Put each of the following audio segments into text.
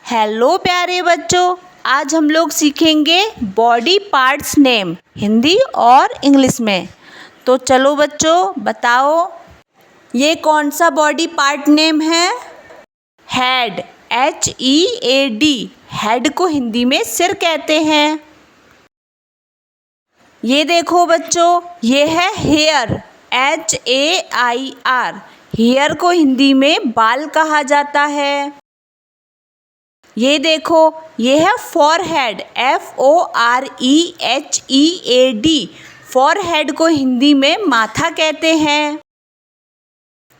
Hello प्यारे बच्चों, आज हम लोग सीखेंगे बॉडी पार्ट्स नेम हिंदी और इंग्लिश में। तो चलो बच्चों बताओ, ये कौन सा बॉडी पार्ट नेम है? Head, HEAD। हेड को हिंदी में सिर कहते हैं। ये देखो बच्चों, ये है हेयर, HAIR। हेयर को हिंदी में बाल कहा जाता है। ये देखो, ये है फॉरहेड, FOREHEAD। फॉरहेड को हिंदी में माथा कहते हैं।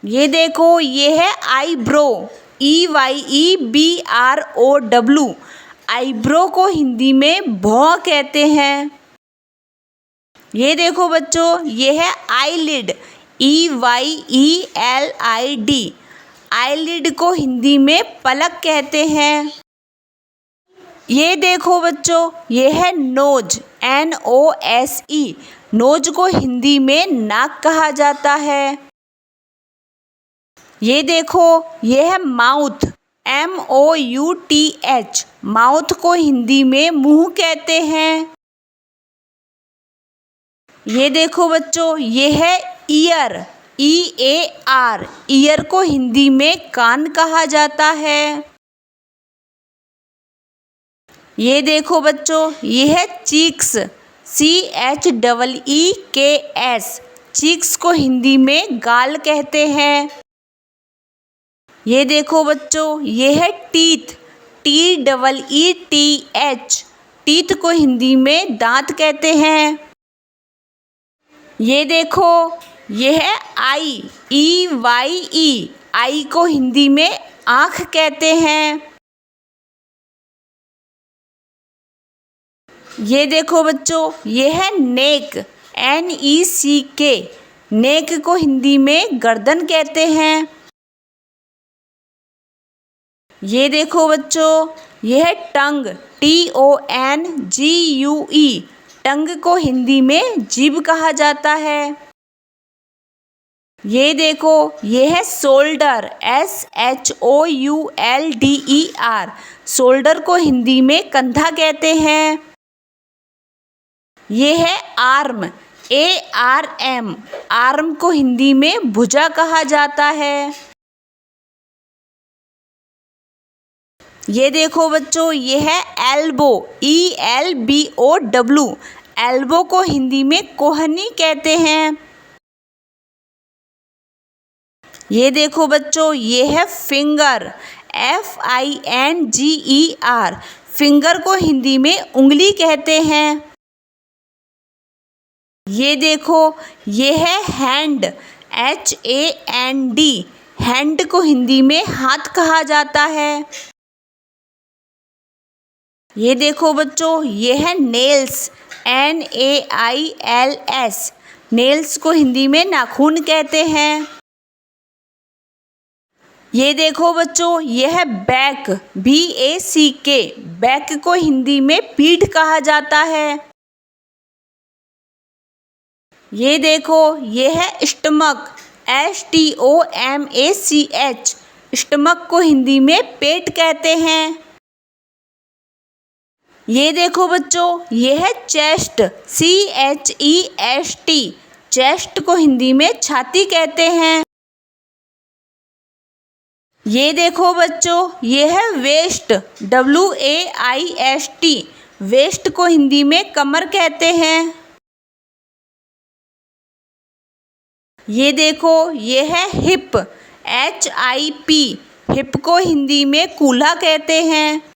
ये देखो, ये है आईब्रो, EYEBROW। आईब्रो को हिंदी में भौं कहते हैं। ये देखो बच्चों, ये है आईलिड, EYELID। आईलिड को हिंदी में पलक कहते हैं। ये देखो बच्चों, ये है नोज, NOSE। नोज को हिंदी में नाक कहा जाता है। ये देखो, ये है माउथ, MOUTH। माउथ को हिंदी में मुंह कहते हैं। ये देखो बच्चों, ये है ईयर, EAR। ईयर को हिंदी में कान कहा जाता है। ये देखो बच्चों, ये है चीक्स, CHEEKS। चीक्स को हिंदी में गाल कहते हैं। ये देखो बच्चों, ये है टीथ, TEETH। टीथ को हिंदी में दांत कहते हैं। ये देखो, ये है आई, EYE। आई को हिंदी में आँख कहते हैं। ये देखो बच्चों, ये है नेक, NECK। नेक को हिंदी में गर्दन कहते हैं। ये देखो बच्चों, ये है टंग, TONGUE। टंग को हिंदी में जीभ कहा जाता है। ये देखो, ये है शोल्डर, SHOULDER। शोल्डर को हिंदी में कंधा कहते हैं। ये है आर्म, ARM। आर्म को हिंदी में भुजा कहा जाता है। ये देखो बच्चों, ये है एल्बो, ELBOW। एल्बो को हिंदी में कोहनी कहते हैं। ये देखो बच्चों, ये है फिंगर, FINGER। फिंगर को हिंदी में उंगली कहते हैं। ये देखो, ये है हैंड, HAND। हैंड को हिंदी में हाथ कहा जाता है। ये देखो बच्चों, ये है नेल्स, NAILS। नेल्स को हिंदी में नाखून कहते हैं। ये देखो बच्चों, ये है बैक, BACK। बैक को हिंदी में पीठ कहा जाता है। ये देखो, ये है स्टमक, STOMACH। स्टमक को हिंदी में पेट कहते हैं। ये देखो बच्चों, ये है चेस्ट, CHEST। चेस्ट को हिंदी में छाती कहते हैं। ये देखो बच्चों, ये है वेस्ट, WAIST। वेस्ट को हिंदी में कमर कहते हैं। ये देखो, ये है हिप, HIP। हिप को हिंदी में कूल्हा कहते हैं।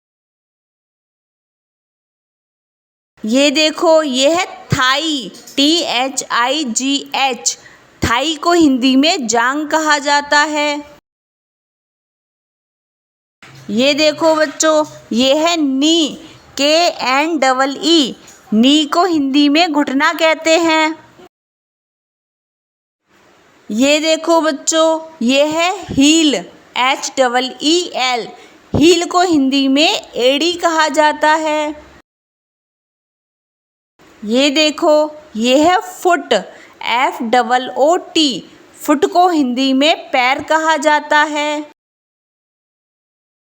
ये देखो, ये है थाई, THIGH। थाई को हिंदी में जांग कहा जाता है। ये देखो बच्चों, ये है नी, KNEE। नी को हिंदी में घुटना कहते हैं। ये देखो बच्चों, ये है हील, HEEL। हील को हिंदी में एड़ी कहा जाता है। ये देखो, ये है फुट, FOOT। फुट को हिंदी में पैर कहा जाता है।